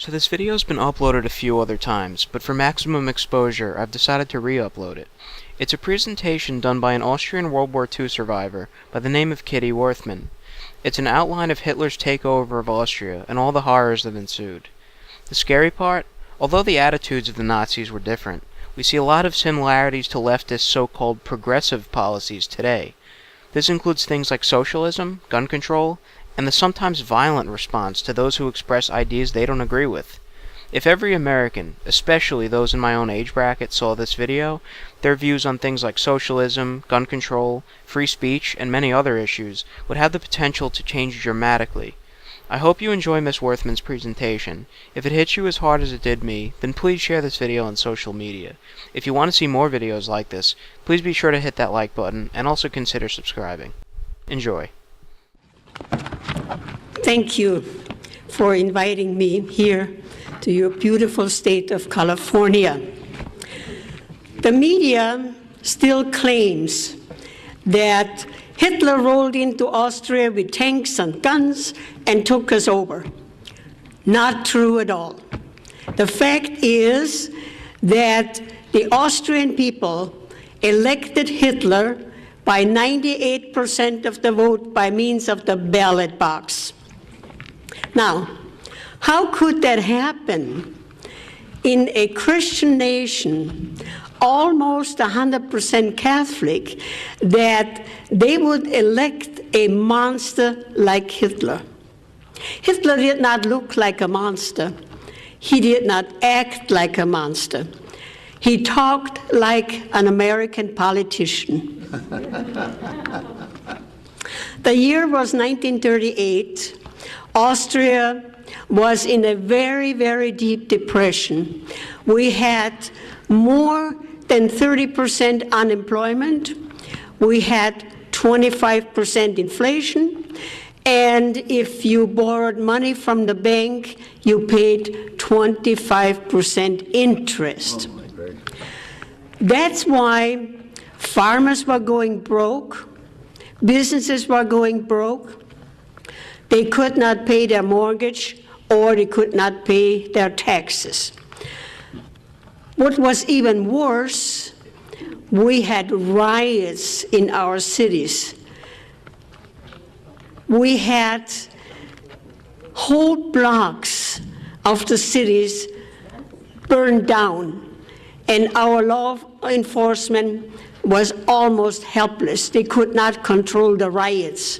So this video has been uploaded a few other times, but for maximum exposure, I've decided to re-upload it. It's a presentation done by an Austrian World War II survivor by the name of Kitty Worthman. It's an outline of Hitler's takeover of Austria and all the horrors that ensued. The scary part, although the attitudes of the Nazis were different, we see a lot of similarities to leftist so-called progressive policies today. This includes things like socialism, gun control, and the sometimes violent response to those who express ideas they don't agree with. If every American, especially those in my own age bracket, saw this video, their views on things like socialism, gun control, free speech, and many other issues would have the potential to change dramatically. I hope you enjoy Ms. Worthman's presentation. If it hits you as hard as it did me, then please share this video on social media. If you want to see more videos like this, please be sure to hit that like button and also consider subscribing. Enjoy. Thank you for inviting me here to your beautiful state of California. The media still claims that Hitler rolled into Austria with tanks and guns and took us over. Not true at all. The fact is that the Austrian people elected Hitler by 98% of the vote by means of the ballot box. Now, how could that happen in a Christian nation, almost 100% Catholic, that they would elect a monster like Hitler? Hitler did not look like a monster. He did not act like a monster. He talked like an American politician. The year was 1938. Austria was in a very, very deep depression. We had more than 30% unemployment. We had 25% inflation. And if you borrowed money from the bank, you paid 25% interest. That's why farmers were going broke, businesses were going broke, they could not pay their mortgage, or they could not pay their taxes. What was even worse, we had riots in our cities. We had whole blocks of the cities burned down, and our law enforcement was almost helpless. They could not control the riots.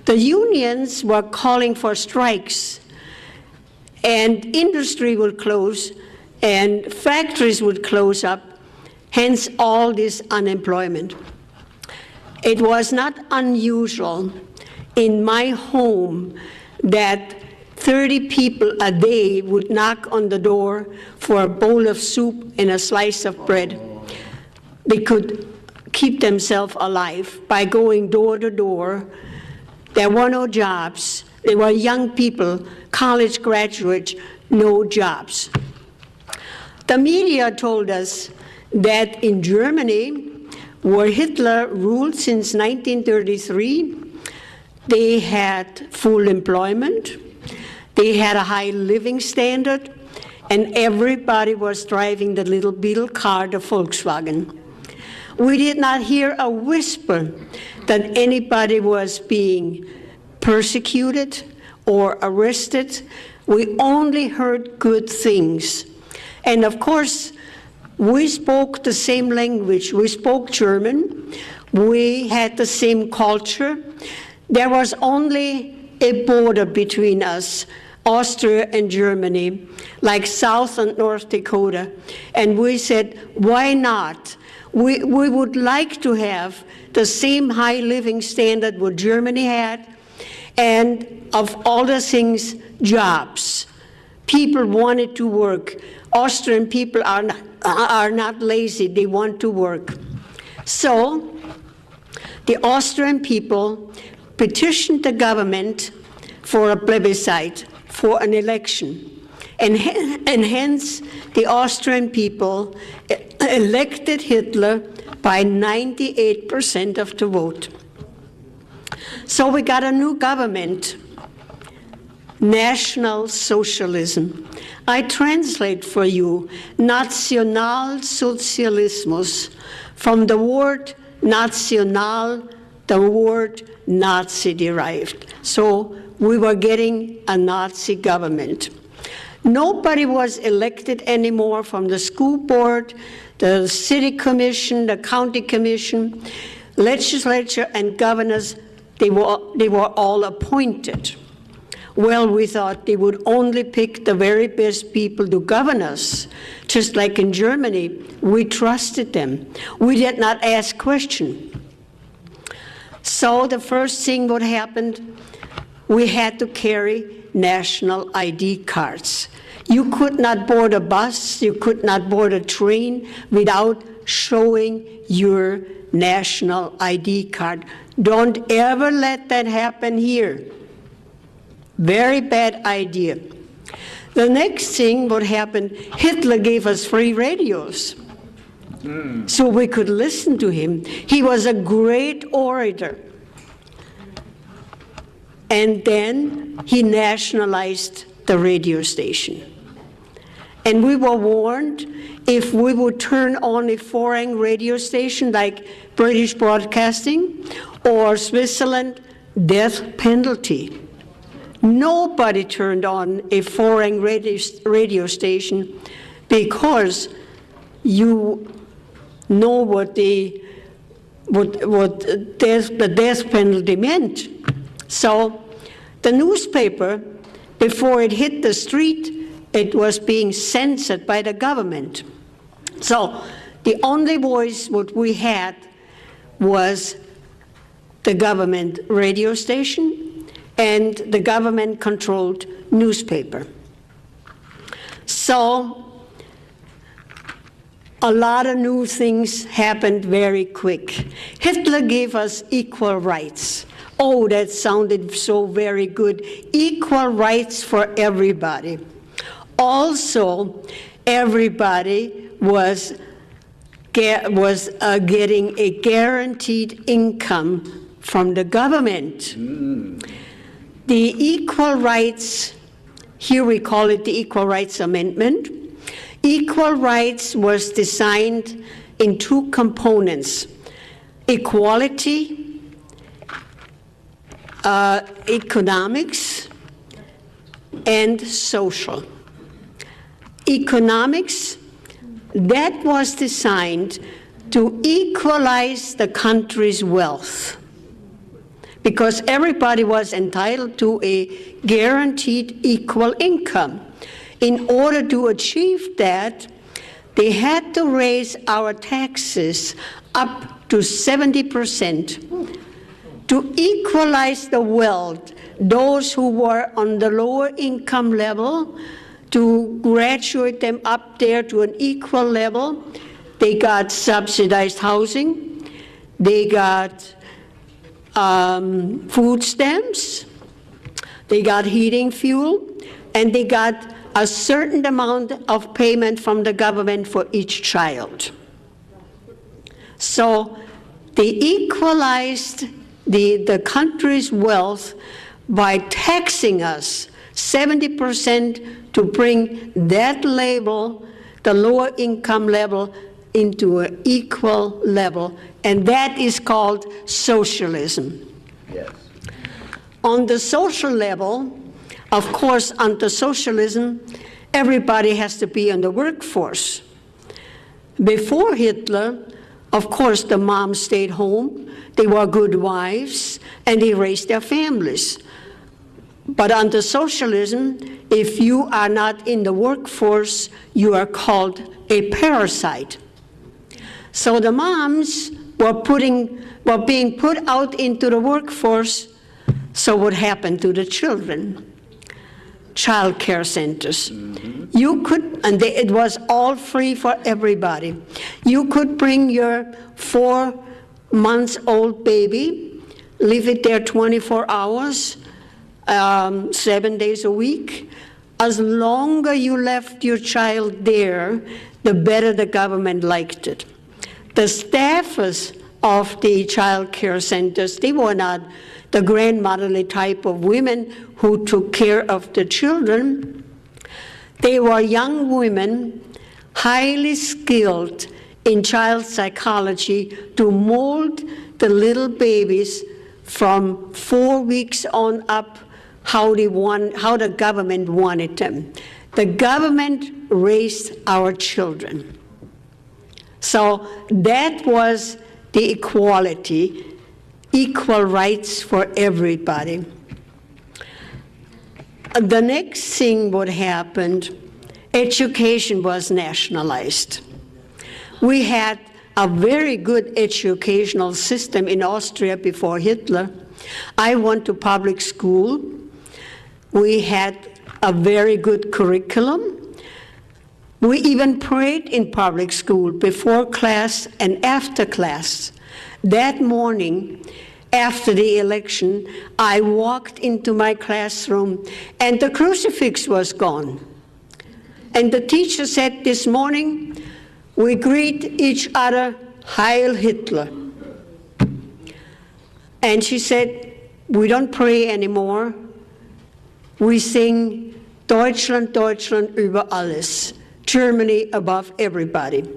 The unions were calling for strikes, and industry would close, and factories would close up, hence all this unemployment. It was not unusual in my home that 30 people a day would knock on the door for a bowl of soup and a slice of bread. They could keep themselves alive by going door to door. There were no jobs. There were young people, college graduates, no jobs. The media told us that in Germany, where Hitler ruled since 1933, they had full employment, they had a high living standard, and everybody was driving the little beetle car, the Volkswagen. We did not hear a whisper that anybody was being persecuted or arrested. We only heard good things. And of course, we spoke the same language. We spoke German. We had the same culture. There was only a border between us, Austria and Germany, like South and North Dakota. And we said, why not? We would like to have the same high living standard what Germany had, and of all the things, jobs. People wanted to work. Austrian people are not lazy, they want to work. So the Austrian people petitioned the government for a plebiscite, for an election. And hence, the Austrian people elected Hitler by 98% of the vote. So we got a new government. Nationalsozialism. I translate for you Nationalsozialismus from the word national, the word Nazi derived. So we were getting a Nazi government. Nobody was elected anymore from the school board, the city commission, the county commission, legislature, and governors. They were all appointed. Well, we thought they would only pick the very best people to govern us. Just like in Germany, we trusted them. We did not ask questions. So the first thing what happened, we had to carry national ID cards. You could not board a bus, you could not board a train without showing your national ID card. Don't ever let that happen here. Very bad idea. The next thing what happened, Hitler gave us free radios. So we could listen to him. He was a great orator. And then he nationalized the radio station. And we were warned if we would turn on a foreign radio station like British Broadcasting or Switzerland, death penalty. Nobody turned on a foreign radio station because you know what the death penalty meant. So the newspaper, before it hit the street, it was being censored by the government. So the only voice what we had was the government radio station and the government-controlled newspaper. So a lot of new things happened very quick. Hitler gave us equal rights. Oh, that sounded so very good. Equal rights for everybody. Also, everybody was getting a guaranteed income from the government. The equal rights, here we call it the Equal Rights Amendment. Equal rights was designed in two components: equality, economics, and social. Economics, that was designed to equalize the country's wealth, because everybody was entitled to a guaranteed equal income. In order to achieve that, they had to raise our taxes up to 70% to equalize the wealth. Those who were on the lower income level, to graduate them up there to an equal level. They got subsidized housing, they got food stamps, they got heating fuel, and they got a certain amount of payment from the government for each child. So they equalized the country's wealth by taxing us 70% to bring that level, the lower income level, into an equal level, and that is called socialism. Yes. On the social level, of course, under socialism, everybody has to be in the workforce. Before Hitler, of course, the moms stayed home, they were good wives, and they raised their families. But under socialism, if you are not in the workforce, you are called a parasite. So the moms were being put out into the workforce. So what happened to the children? Child care centers. You could, and it was all free for everybody. You could bring your 4-month-old baby, leave it there 24 hours, 7 days a week. As longer you left your child there, the better the government liked it. The staffers of the child care centers, they the grandmotherly type of women who took care of the children. They were young women, highly skilled in child psychology to mold the little babies from 4 weeks on up how the government wanted them. The government raised our children. So that was the equality, equal rights for everybody. The next thing what happened, education was nationalized. We had a very good educational system in Austria before Hitler. I went to public school. We had a very good curriculum. We even prayed in public school before class and after class. That morning, after the election, I walked into my classroom and the crucifix was gone. And the teacher said, this morning, we greet each other, Heil Hitler. And she said, we don't pray anymore. We sing Deutschland, Deutschland über alles, Germany above everybody.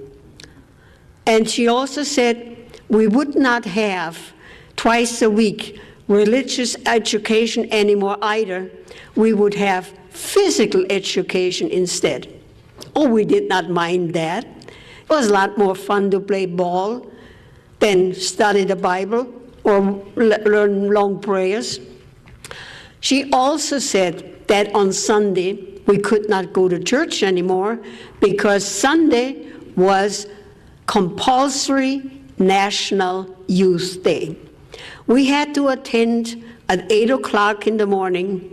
And she also said, we would not have twice a week religious education anymore either. We would have physical education instead. Oh, we did not mind that. It was a lot more fun to play ball than study the Bible or learn long prayers. She also said that on Sunday we could not go to church anymore because Sunday was compulsory National Youth Day. We had to attend at 8 o'clock in the morning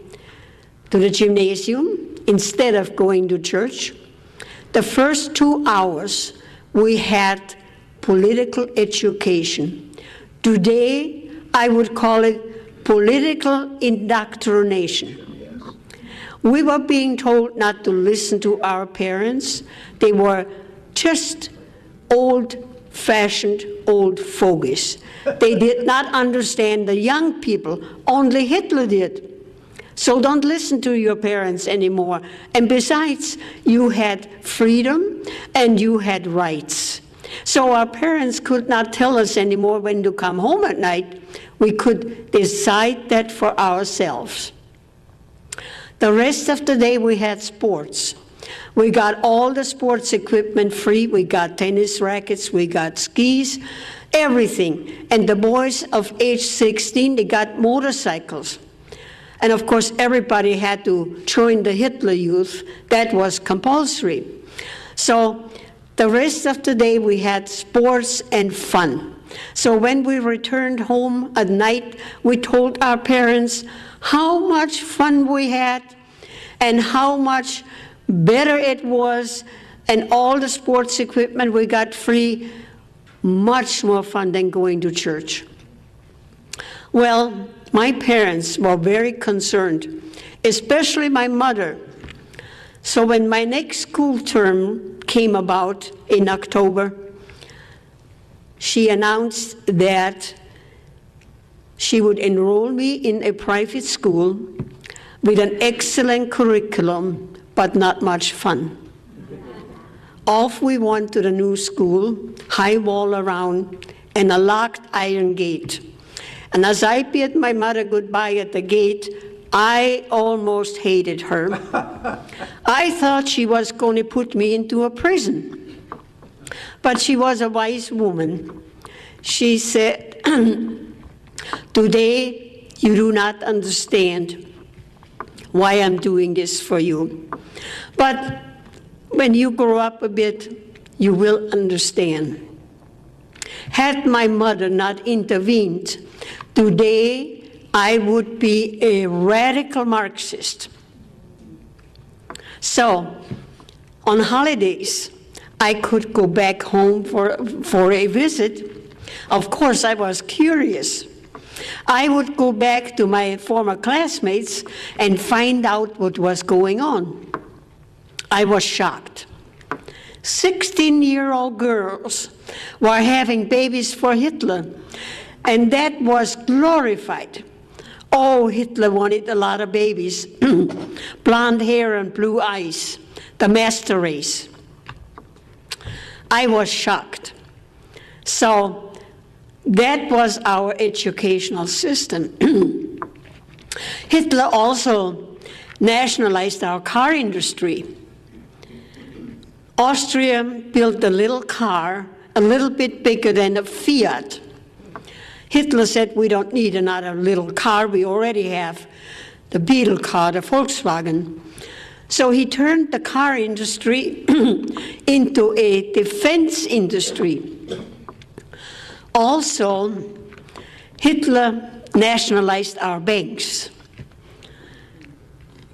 to the gymnasium instead of going to church. The first 2 hours we had political education. Today I would call it political indoctrination. We were being told not to listen to our parents. They were just old-fashioned old fogies. They did not understand the young people. Only Hitler did. So don't listen to your parents anymore. And besides, you had freedom and you had rights. So our parents could not tell us anymore when to come home at night. We could decide that for ourselves. The rest of the day we had sports. We got all the sports equipment free. We got tennis rackets, we got skis, everything. And the boys of age 16, they got motorcycles. And of course, everybody had to join the Hitler Youth. That was compulsory. So the rest of the day we had sports and fun. So when we returned home at night, we told our parents how much fun we had and how much better it was, and all the sports equipment we got free, much more fun than going to church. Well, my parents were very concerned, especially my mother. So when my next school term came about in October, she announced that she would enroll me in a private school with an excellent curriculum, but not much fun. Off we went to the new school, high wall around, and a locked iron gate. And as I bid my mother goodbye at the gate, I almost hated her. I thought she was going to put me into a prison. But she was a wise woman. She said, today you do not understand why I'm doing this for you. But when you grow up a bit, you will understand. Had my mother not intervened, today I would be a radical Marxist. So, on holidays, I could go back home for a visit. Of course, I was curious. I would go back to my former classmates and find out what was going on. I was shocked. 16-year-old girls were having babies for Hitler, and that was glorified. Oh, Hitler wanted a lot of babies, blonde hair and blue eyes, the master race. I was shocked. So that was our educational system. Hitler also nationalized our car industry. Austria built a little car, a little bit bigger than a Fiat. Hitler said, we don't need another little car, we already have the Beetle car, the Volkswagen. So he turned the car industry into a defense industry. Also, Hitler nationalized our banks.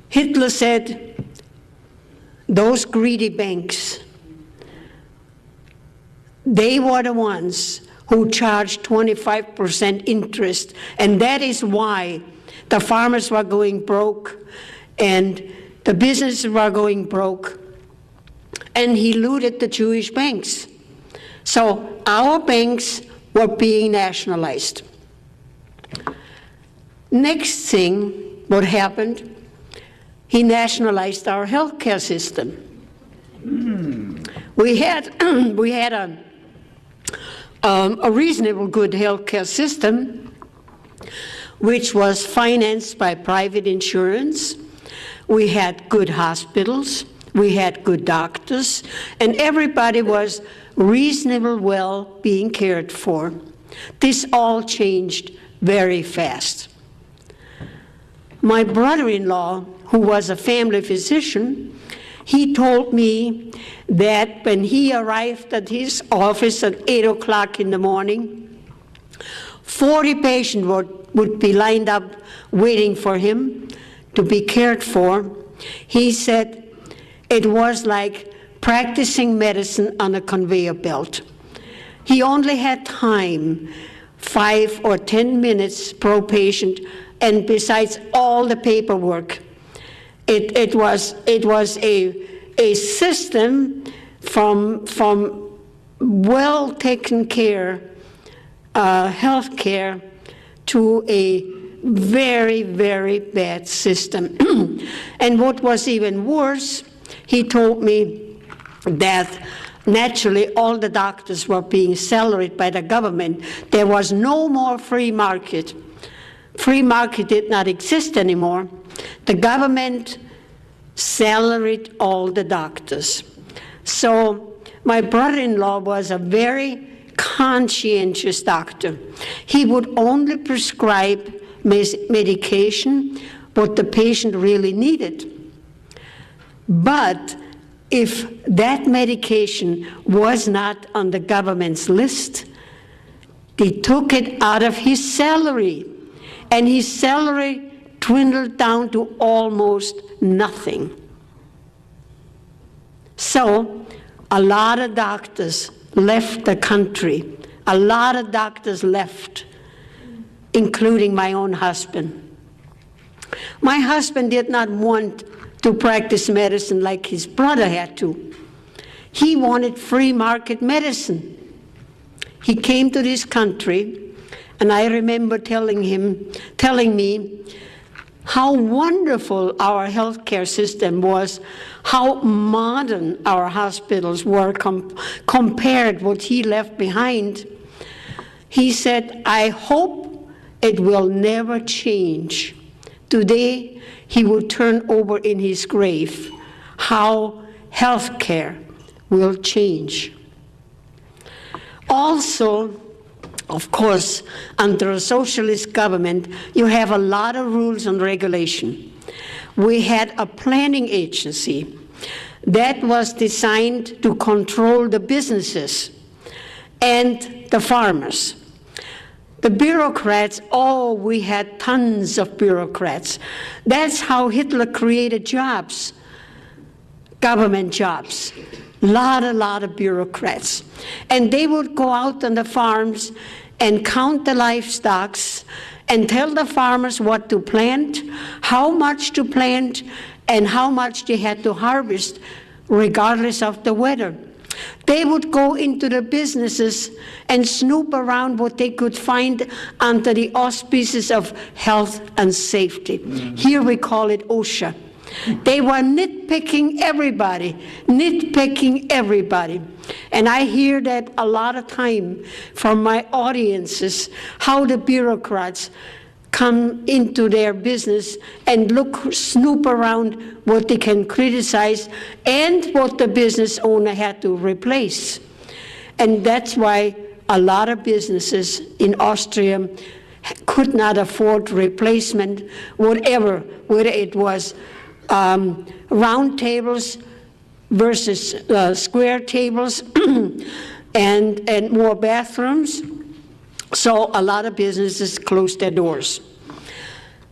Hitler said, those greedy banks, they were the ones who charged 25% interest, and that is why the farmers were going broke and the businesses were going broke, and he looted the Jewish banks. So our banks were being nationalized. Next thing, what happened, he nationalized our healthcare system. We had a reasonable good healthcare system, which was financed by private insurance. We had good hospitals, we had good doctors, and everybody was reasonably well being cared for. This all changed very fast. My brother-in-law, who was a family physician, he told me that when he arrived at his office at 8 o'clock in the morning, 40 patients would be lined up waiting for him to be cared for. He said it was like practicing medicine on a conveyor belt. He only had time, 5 or 10 minutes per patient, and besides all the paperwork, it was a system from well taken care health care to a very, very bad system. And what was even worse, he told me that naturally all the doctors were being salaried by the government. There was no more free market. Free market did not exist anymore. The government salaried all the doctors. So my brother-in-law was a very conscientious doctor. He would only prescribe medication what the patient really needed. But if that medication was not on the government's list, they took it out of his salary, and his salary dwindled down to almost nothing. So a lot of doctors left the country. A lot of doctors left, including my own husband. My husband did not want to practice medicine like his brother had to. He wanted free market medicine. He came to this country, and I remember telling me how wonderful our healthcare system was, how modern our hospitals were compared what he left behind. He said, I hope it will never change. Today, he will turn over in his grave how healthcare will change. Also, of course, under a socialist government, you have a lot of rules and regulation. We had a planning agency that was designed to control the businesses and the farmers. The bureaucrats, oh, we had tons of bureaucrats. That's how Hitler created jobs, government jobs. A lot of bureaucrats. And they would go out on the farms and count the livestock and tell the farmers what to plant, how much to plant, and how much they had to harvest, regardless of the weather. They would go into the businesses and snoop around what they could find under the auspices of health and safety. Here we call it OSHA. They were nitpicking everybody. And I hear that a lot of time from my audiences, how the bureaucrats come into their business and snoop around what they can criticize and what the business owner had to replace. And that's why a lot of businesses in Austria could not afford replacement, whether it was round tables versus square tables and more bathrooms. So a lot of businesses closed their doors.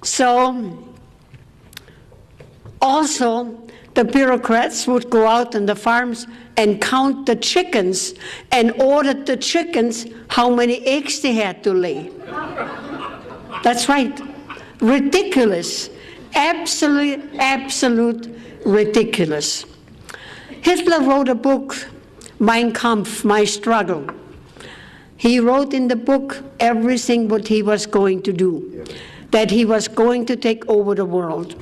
So also the bureaucrats would go out on the farms and count the chickens and order the chickens how many eggs they had to lay. That's right. Ridiculous. Absolute ridiculous. Hitler wrote a book, Mein Kampf, My Struggle. He wrote in the book everything what he was going to do, that he was going to take over the world.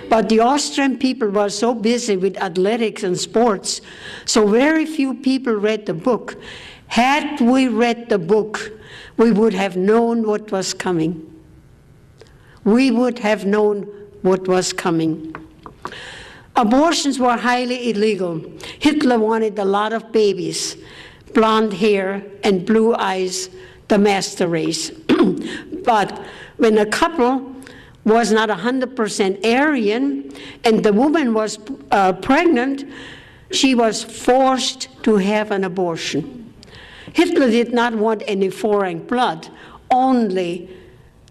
But the Austrian people were so busy with athletics and sports, so very few people read the book. Had we read the book, we would have known what was coming. We would have known what was coming. Abortions were highly illegal. Hitler wanted a lot of babies, blonde hair and blue eyes, the master race. But when a couple was not 100% Aryan and the woman was pregnant, she was forced to have an abortion. Hitler did not want any foreign blood, only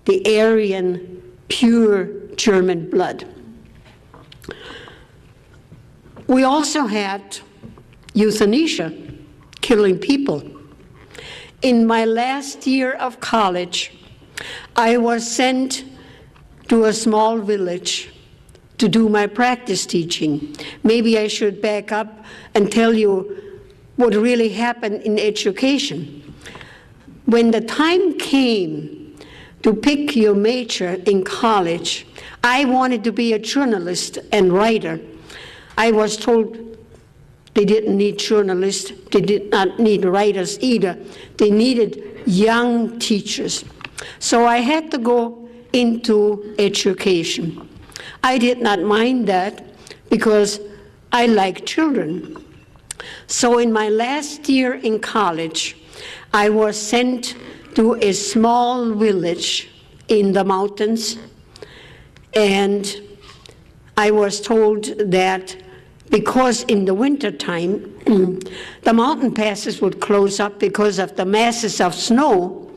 the Aryan, pure German blood. We also had euthanasia, killing people. In my last year of college, I was sent to a small village to do my practice teaching. Maybe I should back up and tell you what really happened in education. When the time came to pick your major in college, I wanted to be a journalist and writer. I was told they didn't need journalists, they did not need writers either. They needed young teachers. So I had to go into education. I did not mind that because I like children. So in my last year in college, I was sent to a small village in the mountains, and I was told that because in the wintertime, the mountain passes would close up because of the masses of snow.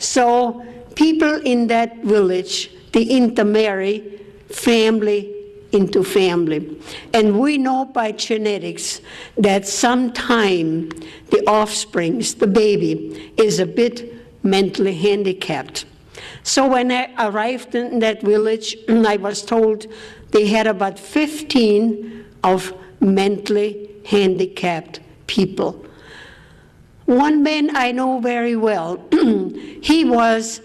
So people in that village, they intermarry family into family. And we know by genetics that sometime the offsprings, the baby, is a bit mentally handicapped. So when I arrived in that village, I was told they had about 15 of mentally handicapped people. One man I know very well, he was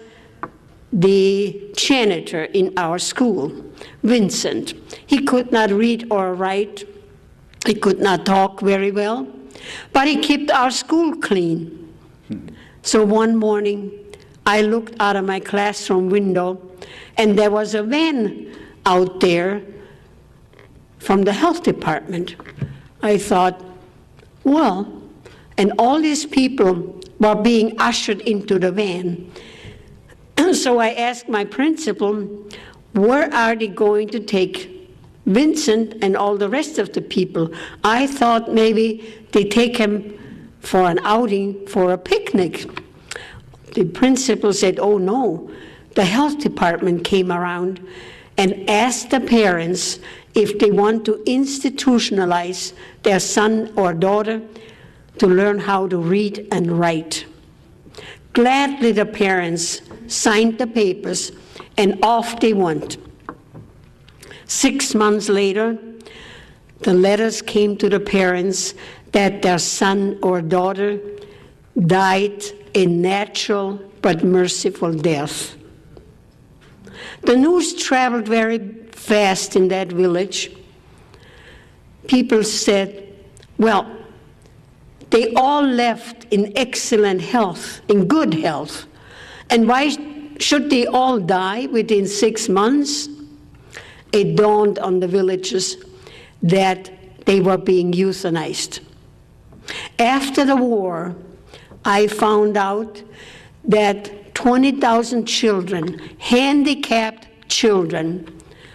the janitor in our school, Vincent. He could not read or write, he could not talk very well, but he kept our school clean. So one morning, I looked out of my classroom window, and there was a van out there from the health department. I thought, well, and all these people were being ushered into the van. So I asked my principal, where are they going to take Vincent and all the rest of the people? I thought maybe they take him for an outing, for a picnic. The principal said, oh no, the health department came around and asked the parents if they want to institutionalize their son or daughter to learn how to read and write. Gladly the parents signed the papers and off they went. 6 months later, the letters came to the parents that their son or daughter died a natural but merciful death. The news traveled very fast in that village. People said, well, they all left in excellent health, in good health. And why should they all die within 6 months? It dawned on the villagers that they were being euthanized. After the war, I found out that 20,000 children, handicapped children,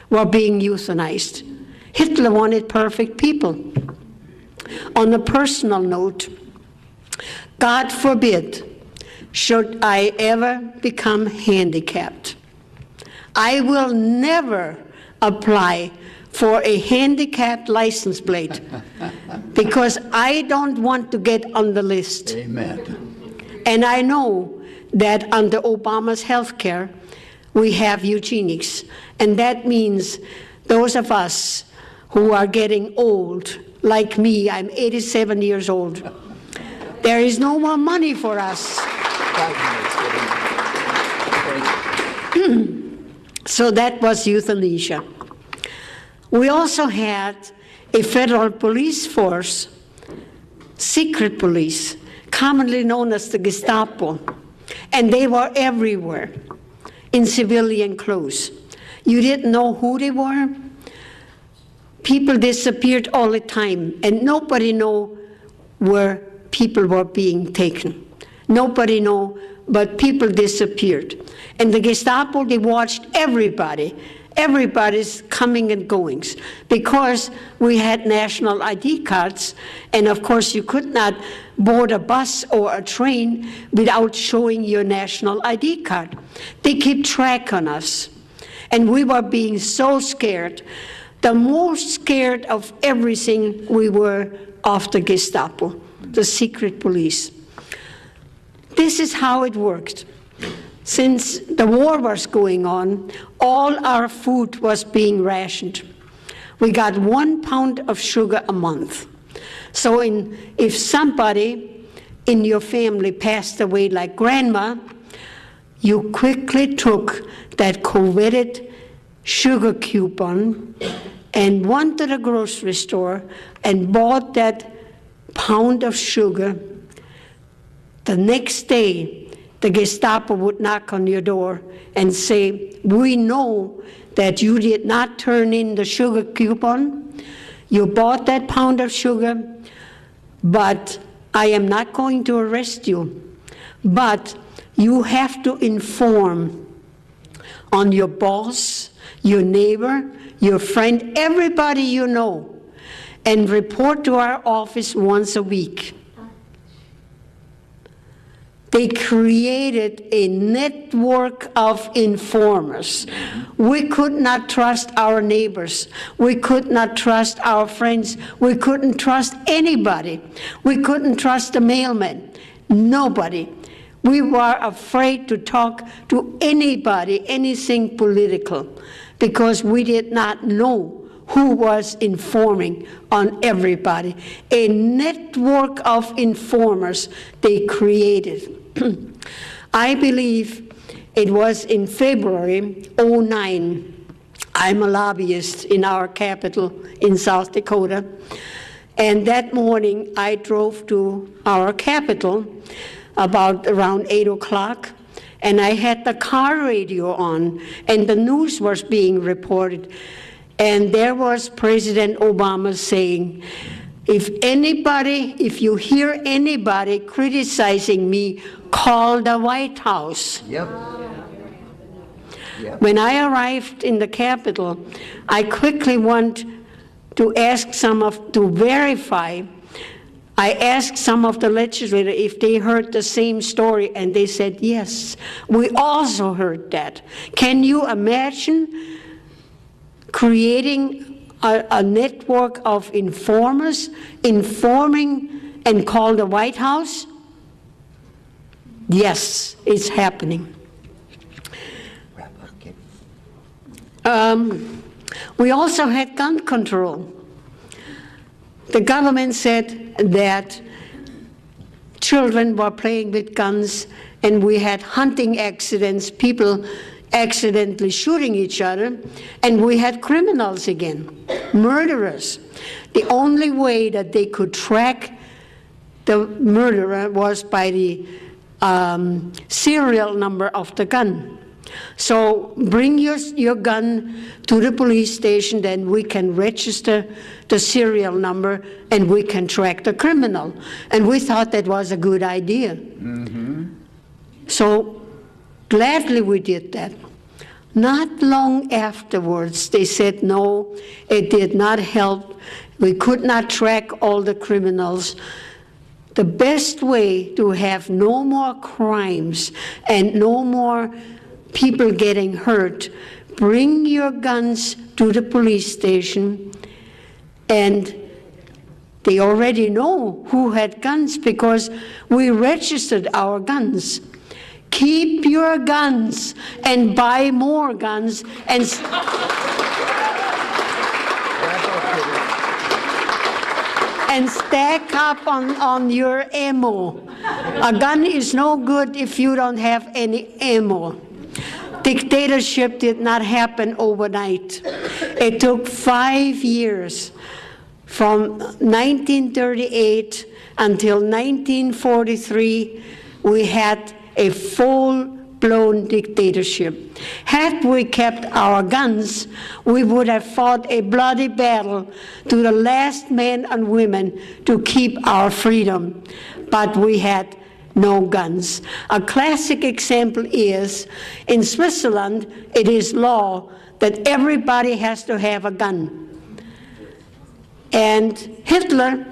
were being euthanized. Hitler wanted perfect people. On a personal note, God forbid should I ever become handicapped. I will never apply for a handicapped license plate because I don't want to get on the list. Amen. And I know that under Obama's health care, we have eugenics. And that means those of us who are getting old, like me, I'm 87 years old, there is no more money for us. So that was euthanasia. We also had a federal police force, secret police, commonly known as the Gestapo, and they were everywhere in civilian clothes. You didn't know who they were. People disappeared all the time, and nobody knew where people were being taken. Nobody knew, but people disappeared. And the Gestapo, they watched everybody, everybody's coming and goings, because we had national ID cards, and of course you could not board a bus or a train without showing your national ID card. They keep track on us, and we were being so scared. The most scared of everything we were of the Gestapo, the secret police. This is how it worked. Since the war was going on, all our food was being rationed. We got 1 pound of sugar a month. So if somebody in your family passed away like grandma, you quickly took that coveted sugar coupon and went to the grocery store and bought that pound of sugar. The next day, the Gestapo would knock on your door and say, we know that you did not turn in the sugar coupon. You bought that pound of sugar, but I am not going to arrest you. But you have to inform on your boss, your neighbor, your friend, everybody you know, and report to our office once a week. They created a network of informers. We could not trust our neighbors. We could not trust our friends. We couldn't trust anybody. We couldn't trust the mailman. Nobody. We were afraid to talk to anybody, anything political, because we did not know who was informing on everybody. A network of informers they created. I believe it was in February '09. I'm a lobbyist in our capital in South Dakota. And that morning I drove to our capital about around 8 o'clock. And I had the car radio on, and the news was being reported. And there was President Obama saying, if you hear anybody criticizing me, call the White House. Yep. When I arrived in the Capitol, I quickly went to verify. I asked some of the legislators if they heard the same story, and they said, yes, we also heard that. Can you imagine creating a network of informers, informing and call the White House? Yes, it's happening. We also had gun control. the government said that children were playing with guns and we had hunting accidents, people accidentally shooting each other, and we had criminals again, murderers. The only way that they could track the murderer was by the serial number of the gun. So bring your gun to the police station, then we can register the serial number and we can track the criminal. And we thought that was a good idea. Mm-hmm. So gladly we did that. Not long afterwards, they said no, it did not help. We could not track all the criminals. The best way to have no more crimes and no more people getting hurt, bring your guns to the police station, and they already know who had guns because we registered our guns. Keep your guns and buy more guns and stack up on your ammo. A gun is no good if you don't have any ammo. Dictatorship did not happen overnight. It took 5 years, from 1938 until 1943, we had a full-blown dictatorship. Had we kept our guns, we would have fought a bloody battle to the last man and women to keep our freedom. But we had no guns. A classic example is, in Switzerland, it is law that everybody has to have a gun. And Hitler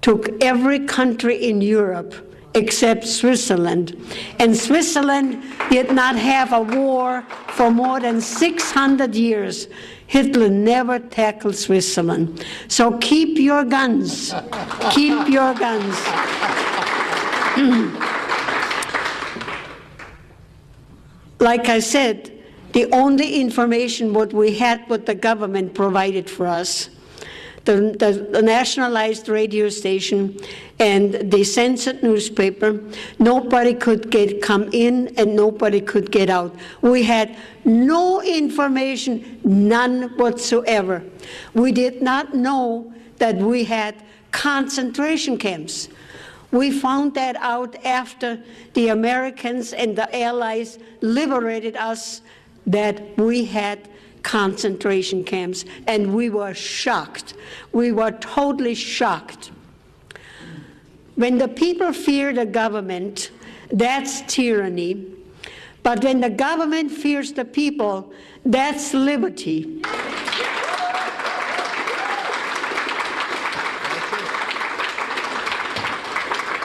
took every country in Europe except Switzerland. And Switzerland did not have a war for more than 600 years. Hitler never tackled Switzerland. So keep your guns. Keep your guns. Like I said, the only information what we had, what the government provided for us, the nationalized radio station and the censored newspaper, nobody could come in and nobody could get out. We had no information, none whatsoever. We did not know that we had concentration camps. We found that out after the Americans and the Allies liberated us, that we had concentration camps, and we were shocked. We were totally shocked. When the people fear the government, that's tyranny. But when the government fears the people, that's liberty.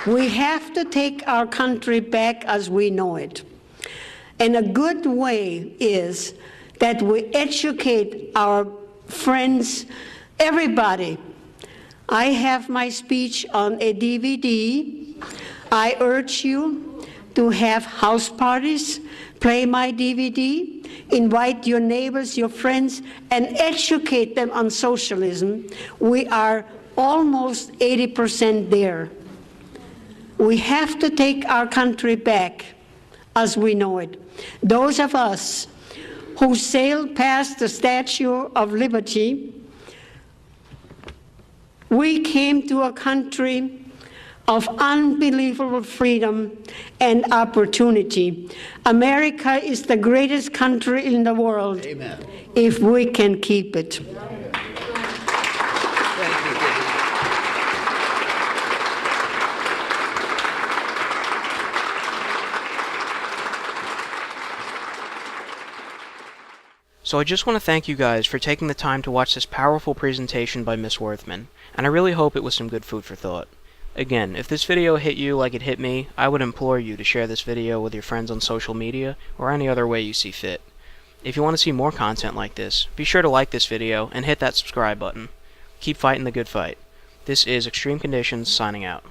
We have to take our country back as we know it. And a good way is that we educate our friends, everybody. I have my speech on a DVD. I urge you to have house parties, play my DVD, invite your neighbors, your friends, and educate them on socialism. We are almost 80% there. We have to take our country back as we know it. Those of us who sailed past the Statue of Liberty, we came to a country of unbelievable freedom and opportunity. America is the greatest country in the world. Amen. If we can keep it. So I just want to thank you guys for taking the time to watch this powerful presentation by Miss Werthmann, and I really hope it was some good food for thought. Again, if this video hit you like it hit me, I would implore you to share this video with your friends on social media or any other way you see fit. If you want to see more content like this, be sure to like this video and hit that subscribe button. Keep fighting the good fight. This is Extreme Conditions signing out.